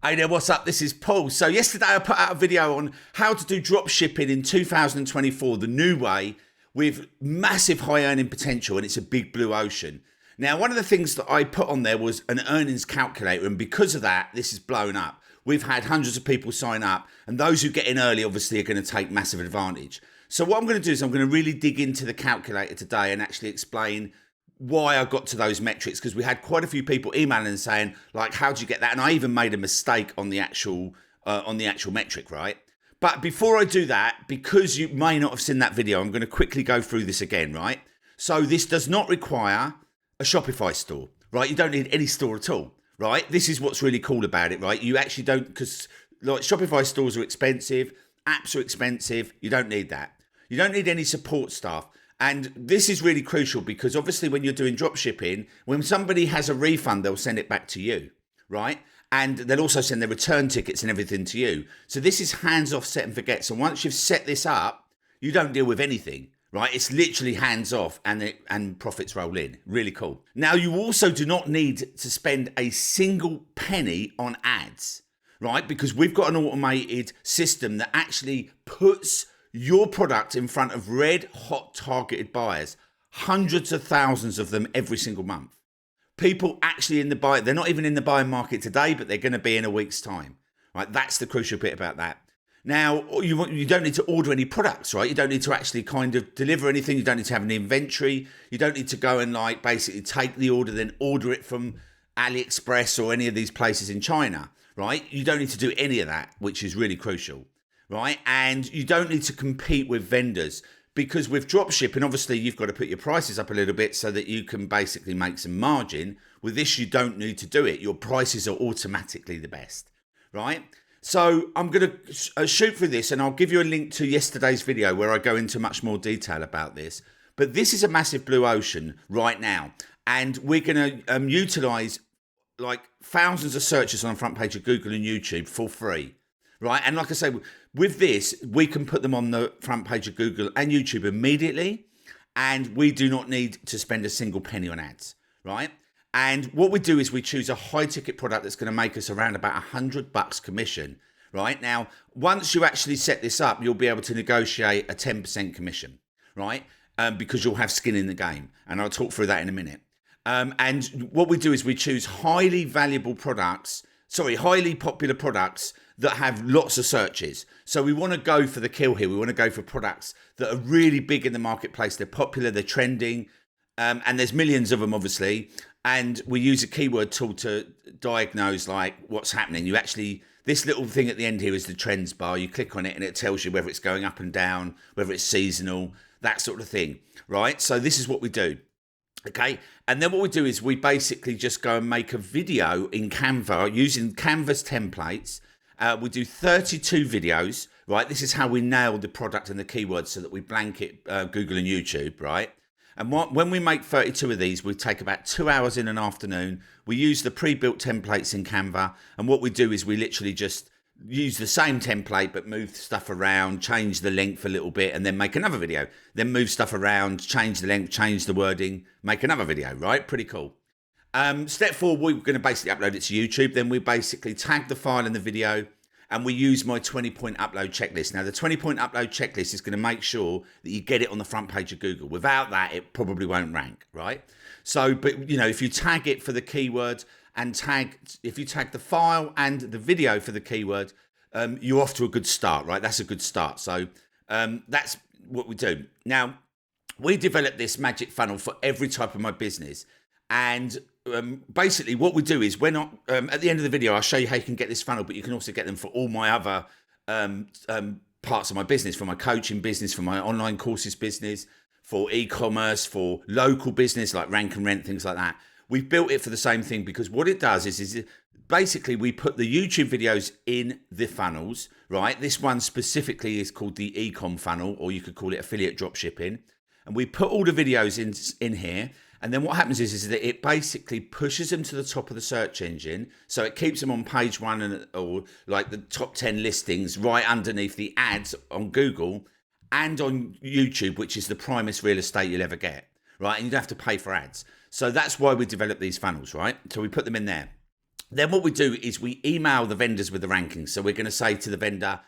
Hey there, what's up? This is Paul. So yesterday I put out a video on how to do drop shipping in 2024, the new way, with massive high earning potential, and it's a big blue ocean. Now, one of the things that I put on there was an earnings calculator, and because of that, this has blown up. We've had hundreds of people sign up, and those who get in early obviously are going to take massive advantage. So what I'm going to do is I'm going to really dig into the calculator today and actually explain why I got to those metrics, because we had quite a few people emailing and saying, like, how do you get that? And I even made a mistake on the actual metric, right? But before I do that, because you may not have seen that video, I'm going to quickly go through this again, right? So this does not require a Shopify store, right? You don't need any store at all, right? This is what's really cool about it, right? You actually don't, because like Shopify stores are expensive, apps are expensive. You don't need that. You don't need any support staff. And this is really crucial because obviously when you're doing drop shipping, when somebody has a refund, they'll send it back to you, right? And they'll also send their return tickets and everything to you. So this is hands off, set and forget. So once you've set this up, you don't deal with anything, right? It's literally hands off and profits roll in. Really cool. Now, you also do not need to spend a single penny on ads, right? Because we've got an automated system that actually puts your product in front of red hot targeted buyers, hundreds of thousands of them every single month. People actually in the buy, they're not even in the buying market today, but they're going to be in a week's time, right? That's the crucial bit about that. Now, you don't need to order any products, right? You don't need to actually kind of deliver anything. You don't need to have an inventory. You don't need to go and like basically take the order, then order it from AliExpress or any of these places in China, right? You don't need to do any of that, which is really crucial. Right, and you don't need to compete with vendors, because with dropshipping, obviously you've got to put your prices up a little bit so that you can basically make some margin. With this, you don't need to do it. Your prices are automatically the best, right? So I'm going to shoot through this, and I'll give you a link to yesterday's video where I go into much more detail about this. But this is a massive blue ocean right now, and we're going to utilize like thousands of searches on the front page of Google and YouTube for free. Right, and like I say, with this, we can put them on the front page of Google and YouTube immediately, and we do not need to spend a single penny on ads, right? And what we do is we choose a high-ticket product that's going to make us around about $100 commission, right? Now, once you actually set this up, you'll be able to negotiate a 10% commission, right? Because you'll have skin in the game, and I'll talk through that in a minute. And what we do is we choose highly popular products that have lots of searches. So we want to go for the kill here. We want to go for products that are really big in the marketplace. They're popular, they're trending, and there's millions of them, obviously. And we use a keyword tool to diagnose like what's happening. This little thing at the end here is the trends bar. You click on it and it tells you whether it's going up and down, whether it's seasonal, that sort of thing, right? So this is what we do. Okay, and then what we do is we basically just go and make a video in Canva using Canva's templates. We do 32 videos, right? This is how we nail the product and the keywords so that we blanket Google and YouTube, right? And when we make 32 of these, we take about 2 hours in an afternoon. We use the pre-built templates in Canva. And what we do is we literally just use the same template, but move stuff around, change the length a little bit, and then make another video. Then move stuff around, change the length, change the wording, make another video, right? Pretty cool. Step 4, we're going to basically upload it to YouTube. Then we basically tag the file in the video, and we use my 20-point upload checklist. Now, the 20-point upload checklist is going to make sure that you get it on the front page of Google. Without that, it probably won't rank, right? So, but you know, if you tag it for the keyword and if you tag the file and the video for the keyword, you're off to a good start, right? That's a good start. So that's what we do. Now, we developed this magic funnel for every type of my business. And basically what we do is we're not, at the end of the video, I'll show you how you can get this funnel, but you can also get them for all my other parts of my business, for my coaching business, for my online courses business, for e-commerce, for local business like Rank and Rent, things like that. We've built it for the same thing, because what it does is basically we put the YouTube videos in the funnels, right? This one specifically is called the e-com funnel, or you could call it affiliate dropshipping. And we put all the videos in here. And then what happens is that it basically pushes them to the top of the search engine. So it keeps them on page 1 or like the top 10 listings right underneath the ads on Google and on YouTube, which is the primest real estate you'll ever get, right? And you don't have to pay for ads. So that's why we develop these funnels, right? So we put them in there. Then what we do is we email the vendors with the rankings. So we're going to say to the vendor,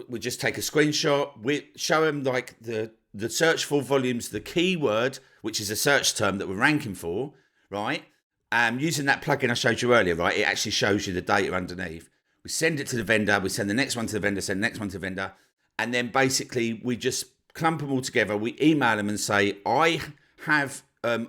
we just take a screenshot, we show them like the search for volumes, the keyword, which is a search term that we're ranking for, right? Using that plugin I showed you earlier, right? It actually shows you the data underneath. We send it to the vendor, we send the next one to the vendor, send the next one to the vendor, and then basically we just clump them all together. We email them and say, I have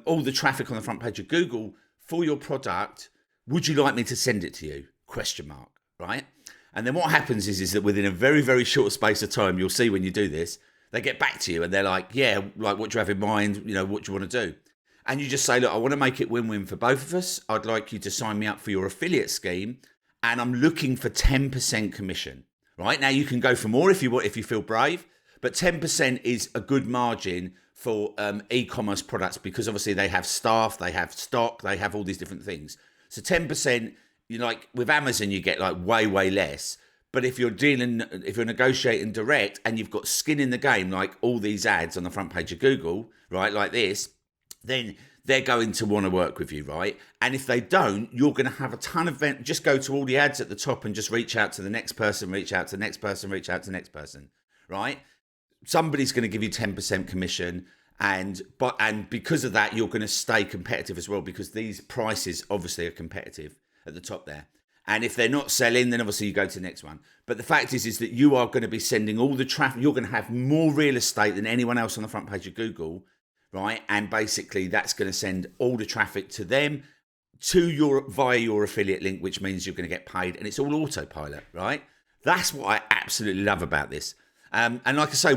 all the traffic on the front page of Google for your product. Would you like me to send it to you? Question mark, right? And then what happens is that within a very, very short space of time, you'll see when you do this, they get back to you and they're like, yeah, like what do you have in mind? You know, what do you want to do? And you just say, look, I want to make it win-win for both of us. I'd like you to sign me up for your affiliate scheme. And I'm looking for 10% commission, right? Now you can go for more if you want, if you feel brave, but 10% is a good margin for e-commerce products because obviously they have staff, they have stock, they have all these different things. So 10%, you know, like with Amazon, you get like way, way less. But if you're negotiating direct and you've got skin in the game, like all these ads on the front page of Google, right, like this, then they're going to want to work with you, right? And if they don't, you're going to have a ton of just go to all the ads at the top and just reach out to the next person, reach out to the next person, reach out to the next person, right? Somebody's going to give you 10% commission, and because of that, you're going to stay competitive as well because these prices obviously are competitive at the top there. And if they're not selling, then obviously you go to the next one. But the fact is that you are going to be sending all the traffic. You're going to have more real estate than anyone else on the front page of Google, right? And basically that's going to send all the traffic to them, via your affiliate link, which means you're going to get paid, and it's all autopilot, right? That's what I absolutely love about this. And like I say,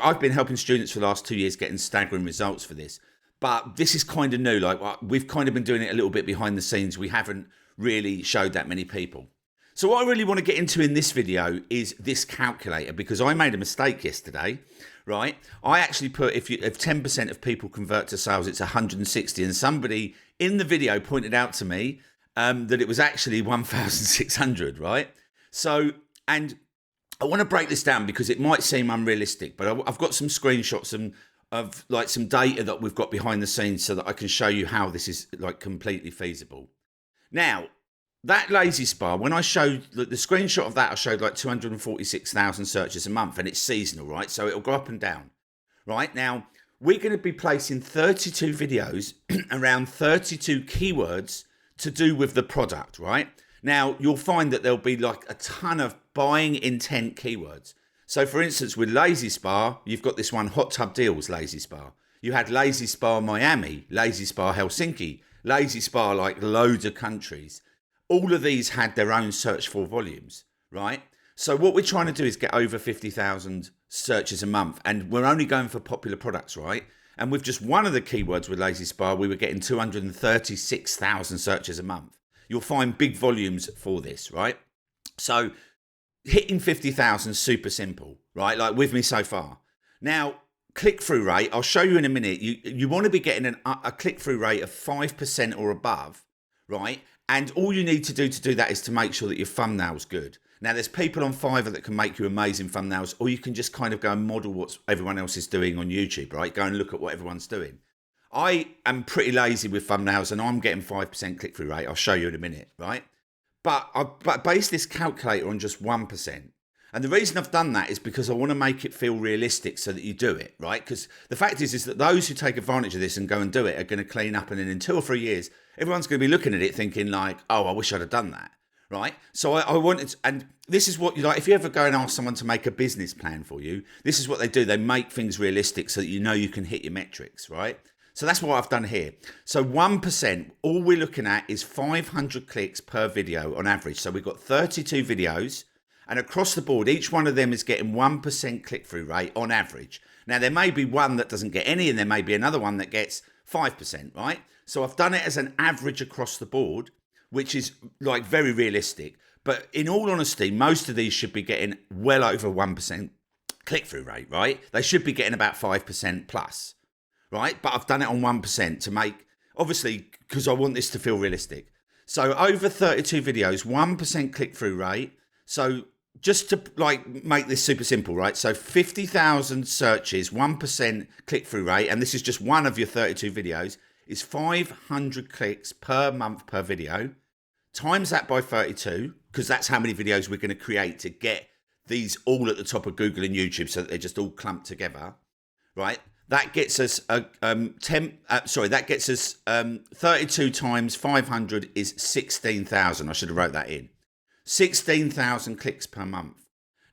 I've been helping students for the last 2 years getting staggering results for this. But this is kind of new. Like we've kind of been doing it a little bit behind the scenes. We haven't really showed that many people. So what I really want to get into in this video is this calculator, because I made a mistake yesterday, right? I actually put if 10% of people convert to sales, it's 160, and somebody in the video pointed out to me that it was actually 1,600, right? So, and I want to break this down because it might seem unrealistic, but I've got some screenshots of like some data that we've got behind the scenes so that I can show you how this is like completely feasible. Now, that Lazy Spa, when I showed the screenshot of that, I showed like 246,000 searches a month, and it's seasonal, right? So it'll go up and down, right? Now, we're going to be placing 32 videos around 32 keywords to do with the product, right? Now, you'll find that there'll be like a ton of buying intent keywords. So for instance, with Lazy Spa, you've got this one, Hot Tub Deals Lazy Spa. You had Lazy Spa Miami, Lazy Spa Helsinki, Lazy Spa like loads of countries. All of these had their own search for volumes, right? So what we're trying to do is get over 50,000 searches a month, and we're only going for popular products, right? And with just one of the keywords with Lazy Spa, we were getting 236,000 searches a month. You'll find big volumes for this, right? So hitting 50,000 is super simple, right? Like with me so far. Now, click-through rate, I'll show you in a minute. You want to be getting a click-through rate of 5% or above, right? And all you need to do that is to make sure that your thumbnail's good. Now, there's people on Fiverr that can make you amazing thumbnails, or you can just kind of go and model what everyone else is doing on YouTube, right? Go and look at what everyone's doing. I am pretty lazy with thumbnails, and I'm getting 5% click-through rate. I'll show you in a minute, right? But I based this calculator on just 1%. And the reason I've done that is because I want to make it feel realistic so that you do it, right? Because the fact is that those who take advantage of this and go and do it are going to clean up, and then in 2 or 3 years, everyone's going to be looking at it thinking like, oh, I wish I'd have done that, right? So I wanted, and this is what you like, if you ever go and ask someone to make a business plan for you, this is what they do. They make things realistic so that you know you can hit your metrics, right? So that's what I've done here. So 1%, all we're looking at is 500 clicks per video on average. So we've got 32 videos, and across the board, each one of them is getting 1% click-through rate on average. Now, there may be one that doesn't get any, and there may be another one that gets 5%, right? So I've done it as an average across the board, which is like very realistic. But in all honesty, most of these should be getting well over 1% click-through rate, right? They should be getting about 5% plus, right? But I've done it on 1% to make, obviously, because I want this to feel realistic. So over 32 videos, 1% click-through rate. So just to like make this super simple, right? So 50,000 searches, 1% click-through rate, and this is just one of your 32 videos, is 500 clicks per month per video. times that by 32, because that's how many videos we're going to create to get these all at the top of Google and YouTube so that they're just all clumped together, right? That gets us 32 times 500 is 16,000. I should have wrote that in. 16,000 clicks per month.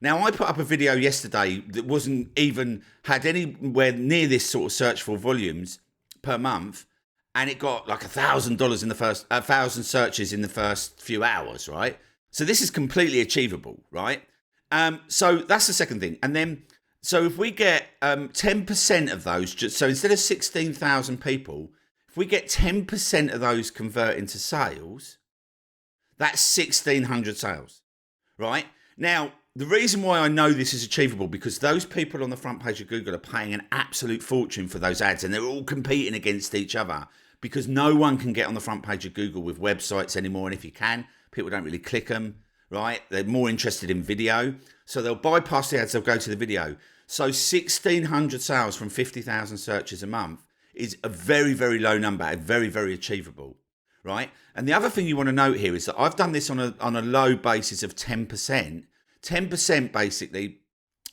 Now, I put up a video yesterday that wasn't even had anywhere near this sort of search for volumes per month, and it got like $1,000 in the first 1,000 searches in the first few hours, right? So this is completely achievable, right? So that's the second thing. And then, so if we get 10% of those, so instead of 16,000 people, if we get 10% of those convert into sales, that's 1,600 sales, right? Now, the reason why I know this is achievable, because those people on the front page of Google are paying an absolute fortune for those ads, and they're all competing against each other, because no one can get on the front page of Google with websites anymore. And if you can, people don't really click them, right? They're more interested in video. So they'll bypass the ads, they'll go to the video. So 1,600 sales from 50,000 searches a month is a very, very low number, very, very achievable, right? And the other thing you want to note here is that I've done this on a low basis of 10%. 10% basically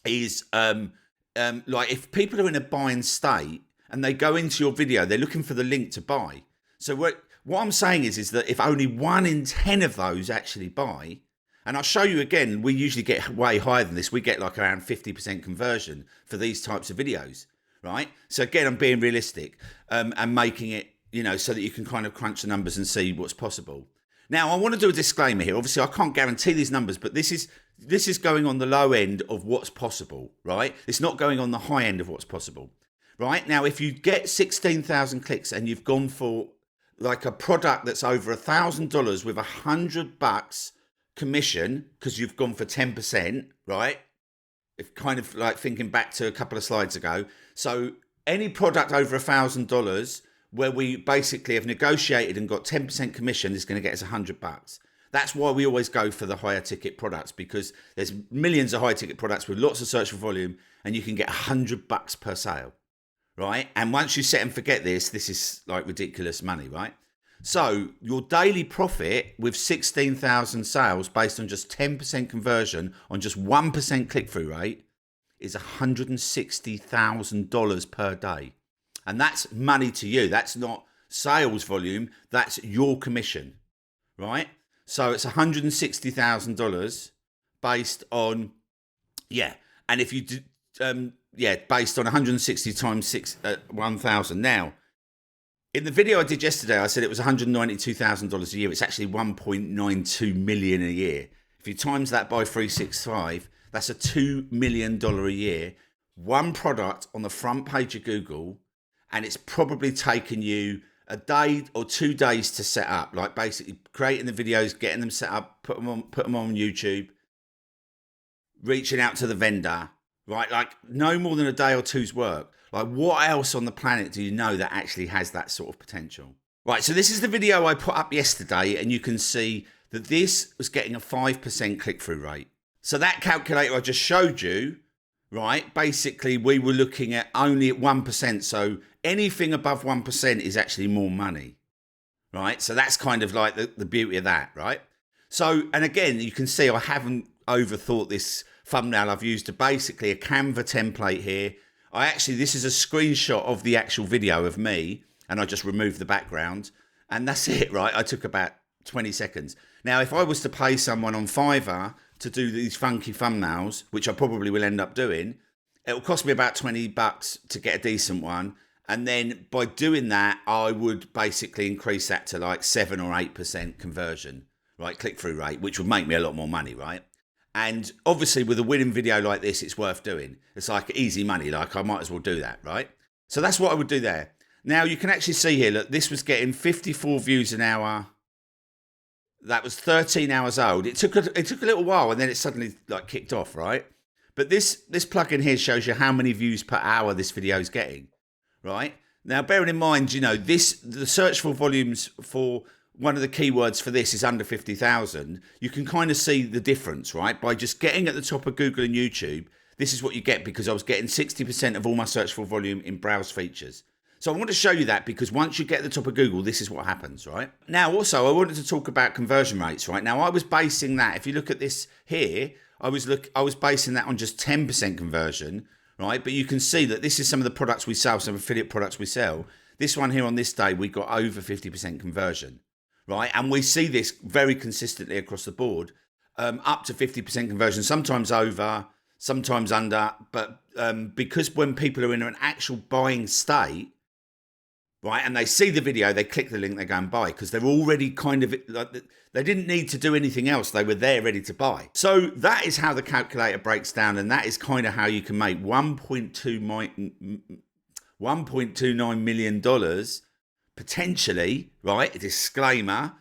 is like if people are in a buying state and they go into your video, they're looking for the link to buy. So what I'm saying is that if only 1 in 10 of those actually buy, and I'll show you again, we usually get way higher than this. We get like around 50% conversion for these types of videos, right? So again, I'm being realistic and making it, so that you can kind of crunch the numbers and see what's possible. Now, I want to do a disclaimer here. Obviously, I can't guarantee these numbers, but this is going on the low end of what's possible, right? It's not going on the high end of what's possible, right? Now, if you get 16,000 clicks and you've gone for like a product that's over $1,000 with $100 commission, because you've gone for 10%, right? If kind of like thinking back to a couple of slides ago. So any product over $1,000 where we basically have negotiated and got 10% commission is going to get us $100. That's why we always go for the higher ticket products, because there's millions of high ticket products with lots of search for volume, and you can get $100 per sale, right? And once you set and forget this is like ridiculous money, right? So your daily profit with 16,000 sales based on just 10% conversion on just 1% click-through rate is $160,000 per day. And that's money to you. That's not sales volume. That's your commission, right? So it's $160,000 based on, And if you do, based on 160 times 1,000. Now, in the video I did yesterday, I said it was $192,000 a year. It's actually 1.92 million a year. If you times that by 365, that's a $2 million a year. One product on the front page of Google. And it's probably taken you a day or 2 days to set up, like basically creating the videos, getting them set up, put them on YouTube, reaching out to the vendor, right? Like no more than a day or two's work. Like what else on the planet do you know that actually has that sort of potential? Right, so this is the video I put up yesterday, and you can see that this was getting a 5% click-through rate. So that calculator I just showed you, right, basically we were looking at only at 1%. So anything above 1% is actually more money, right? So that's kind of like the beauty of that, right? So, and again, you can see I haven't overthought this thumbnail. I've used basically a Canva template here. This is a screenshot of the actual video of me, and I just removed the background, and that's it, right? I took about 20 seconds. Now, if I was to pay someone on Fiverr to do these funky thumbnails, which I probably will end up doing, it will cost me about $20 to get a decent one. And then by doing that, I would basically increase that to like 7 or 8% conversion, right? Click-through rate, which would make me a lot more money, right? And obviously with a winning video like this, it's worth doing. It's like easy money. Like I might as well do that, right? So that's what I would do there. Now you can actually see here, look, this was getting 54 views an hour. That was 13 hours old. It took a little while, and then it suddenly like kicked off, right? But this plugin here shows you how many views per hour this video is getting, right? Now, bearing in mind, the search for volumes for one of the keywords for this is under 50,000. You can kind of see the difference, right? By just getting at the top of Google and YouTube, this is what you get, because I was getting 60% of all my search for volume in browse features. So I want to show you that because once you get to the top of Google, this is what happens, right? Now, also, I wanted to talk about conversion rates, right? Now, I was basing that, if you look at this here, I was basing that on just 10% conversion, right? But you can see that this is some of the products we sell, some affiliate products we sell. This one here on this day, we got over 50% conversion, right? And we see this very consistently across the board, up to 50% conversion, sometimes over, sometimes under. But because when people are in an actual buying state, right, and they see the video, they click the link, they go and buy because they're already kind of, like, they didn't need to do anything else. They were there ready to buy. So that is how the calculator breaks down, and that is kind of how you can make $1.29 million potentially, right? A disclaimer,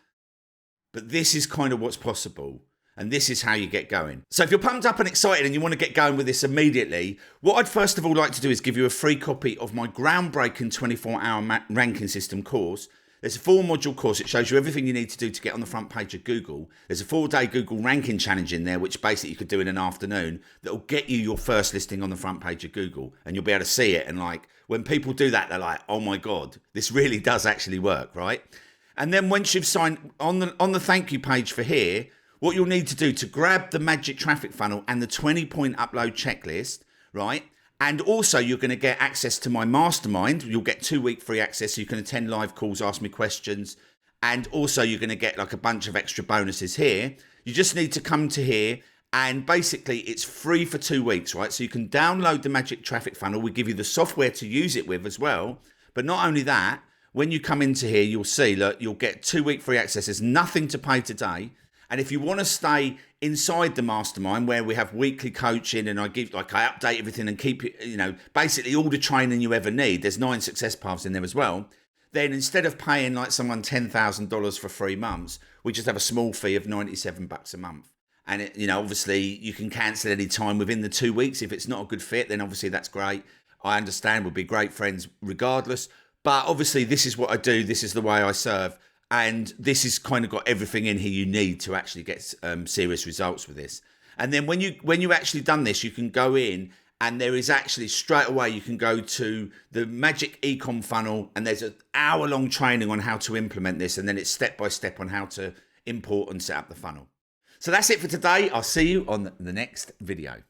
but this is kind of what's possible. And this is how you get going. So if you're pumped up and excited and you want to get going with this immediately, what I'd first of all like to do is give you a free copy of my groundbreaking 24-hour ranking system course. There's a 4-module course. It shows you everything you need to do to get on the front page of Google. There's a 4-day Google ranking challenge in there, which basically you could do in an afternoon, that will get you your first listing on the front page of Google. And you'll be able to see it. And like, when people do that, they're like, oh my God, this really does actually work, right? And then once you've signed on the thank you page for here, what you'll need to do to grab the magic traffic funnel and the 20-point upload checklist, right? And also you're going to get access to my mastermind. You'll get 2-week free access. So you can attend live calls, ask me questions. And also you're going to get like a bunch of extra bonuses here. You just need to come to here, and basically it's free for 2 weeks, right? So you can download the magic traffic funnel. We give you the software to use it with as well. But not only that, when you come into here, you'll see that you'll get 2-week free access. There's nothing to pay today. And if you want to stay inside the mastermind where we have weekly coaching and I update everything and keep it, basically all the training you ever need, there's 9 success paths in there as well. Then instead of paying like someone $10,000 for 3 months, we just have a small fee of $97 a month. And obviously you can cancel any time within the 2 weeks. If it's not a good fit, then obviously that's great. I understand, we'll be great friends regardless. But obviously this is what I do. This is the way I serve. And this has kind of got everything in here you need to actually get serious results with this. And then when you actually done this, you can go in, and there is actually straight away you can go to the magic ecom funnel, and there's an hour-long training on how to implement this, and then it's step by step on how to import and set up the funnel. So that's it for today. I'll see you on the next video.